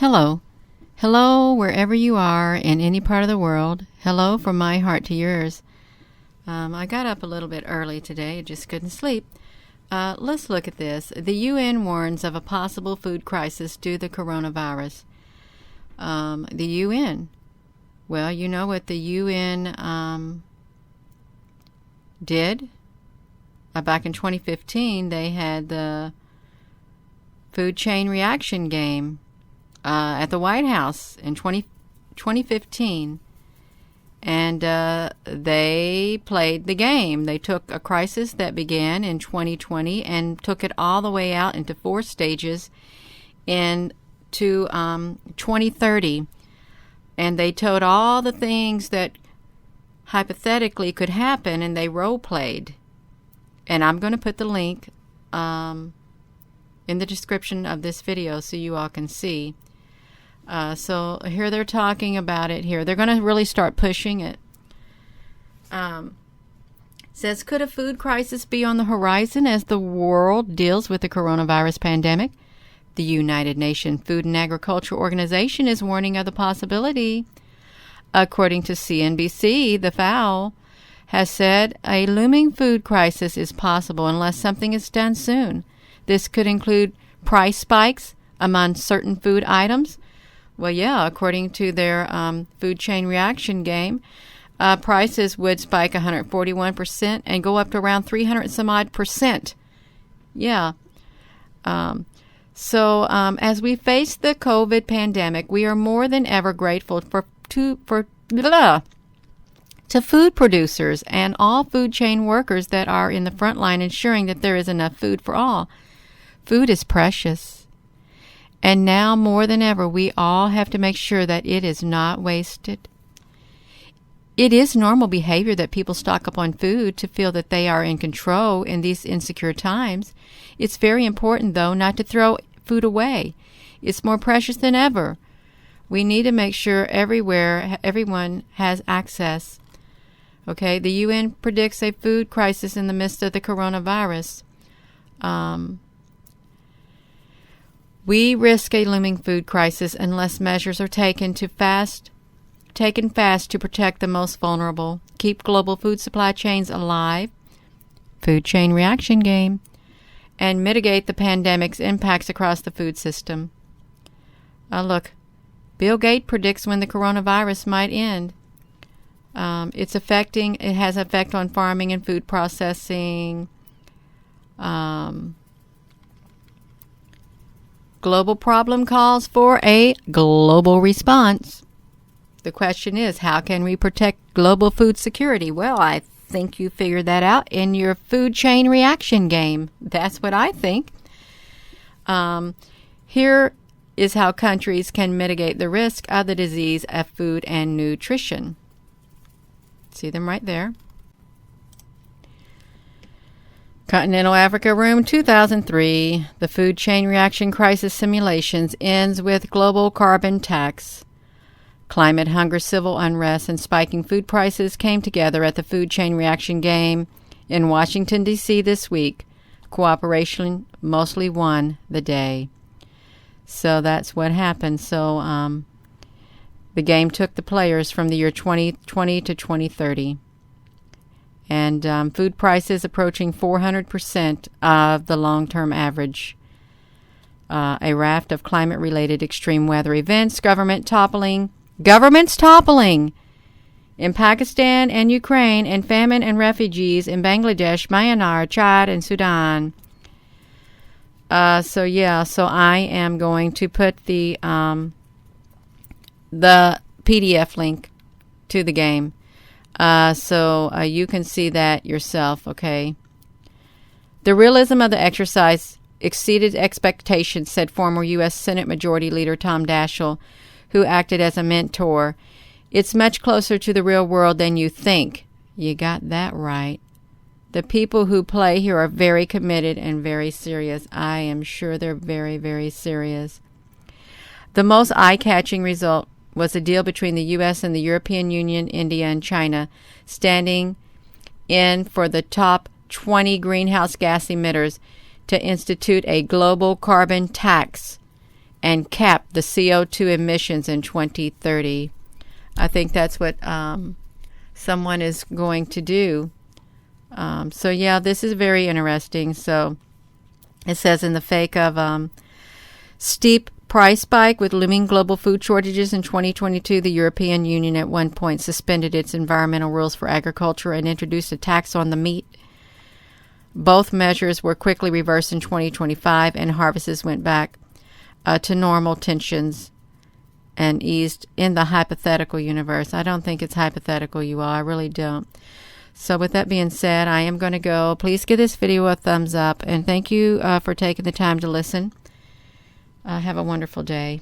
Hello. Hello, wherever you are in any part of the world. Hello from my heart to yours. I got up a little bit early today. I just couldn't sleep. Let's look at this. The UN warns of a possible food crisis due to the coronavirus. The UN. Well, you know what the UN did? Back in 2015, they had the food chain reaction game at the White House in 2015. And they played the game. They took a crisis that began in 2020 and took it all the way out into 4 stages into 2030. And they told all the things that hypothetically could happen, and they role-played. And I'm going to put the link in the description of this video so you all can see. So here they're talking about it here. They're going to really start pushing it. Says, could a food crisis be on the horizon as the world deals with the coronavirus pandemic? The United Nations Food and Agriculture Organization is warning of the possibility. According to CNBC, the FAO has said a looming food crisis is possible unless something is done soon. This could include price spikes among certain food items. Well, yeah, according to their food chain reaction game, prices would spike 141% and go up to around 300 some odd percent. Yeah. So as we face the COVID pandemic, we are more than ever grateful to food producers and all food chain workers that are in the front line ensuring that there is enough food for all. Food is precious. And now more than ever, we all have to make sure that it is not wasted. It is normal behavior that people stock up on food to feel that they are in control in these insecure times. It's very important, though, not to throw food away. It's more precious than ever. We need to make sure everyone has access. Okay, the UN predicts a food crisis in the midst of the coronavirus. We risk a looming food crisis unless measures are taken fast to protect the most vulnerable, keep global food supply chains alive, food chain reaction game, and mitigate the pandemic's impacts across the food system. Look, Bill Gates predicts when the coronavirus might end. It has effect on farming and food processing. Global problem calls for a global response. The question is, how can we protect global food security? Well, I think you figured that out in your food chain reaction game. That's what I think. Here is how countries can mitigate the risk of the disease of food and nutrition. See them right there. Continental Africa Room 2003. The food chain reaction crisis simulations ends with global carbon tax. Climate hunger, civil unrest, and spiking food prices came together at the food chain reaction game in Washington, D.C. this week. Cooperation mostly won the day. So that's what happened. So the game took the players from the year 2020 to 2030. And food prices approaching 400% of the long-term average. A raft of climate-related extreme weather events, governments toppling in Pakistan and Ukraine, and famine and refugees in Bangladesh, Myanmar, Chad, and Sudan. So I am going to put the PDF link to the game. So you can see that yourself, okay? The realism of the exercise exceeded expectations, said former U.S. Senate Majority Leader Tom Daschle, who acted as a mentor. It's much closer to the real world than you think. You got that right. The people who play here are very committed and very serious. I am sure they're very, very serious. The most eye-catching result was a deal between the U.S. and the European Union, India, and China, standing in for the top 20 greenhouse gas emitters to institute a global carbon tax and cap the CO2 emissions in 2030. I think that's what someone is going to do. So yeah, this is very interesting. So it says in the fake of steep price spike with looming global food shortages in 2022, the European Union at one point suspended its environmental rules for agriculture and introduced a tax on the meat. Both measures were quickly reversed in 2025, and harvests went back to normal tensions and eased in the hypothetical universe. I don't think it's hypothetical, you all. I really don't. So with that being said, I am going to go. Please give this video a thumbs up, and thank you for taking the time to listen. Have a wonderful day.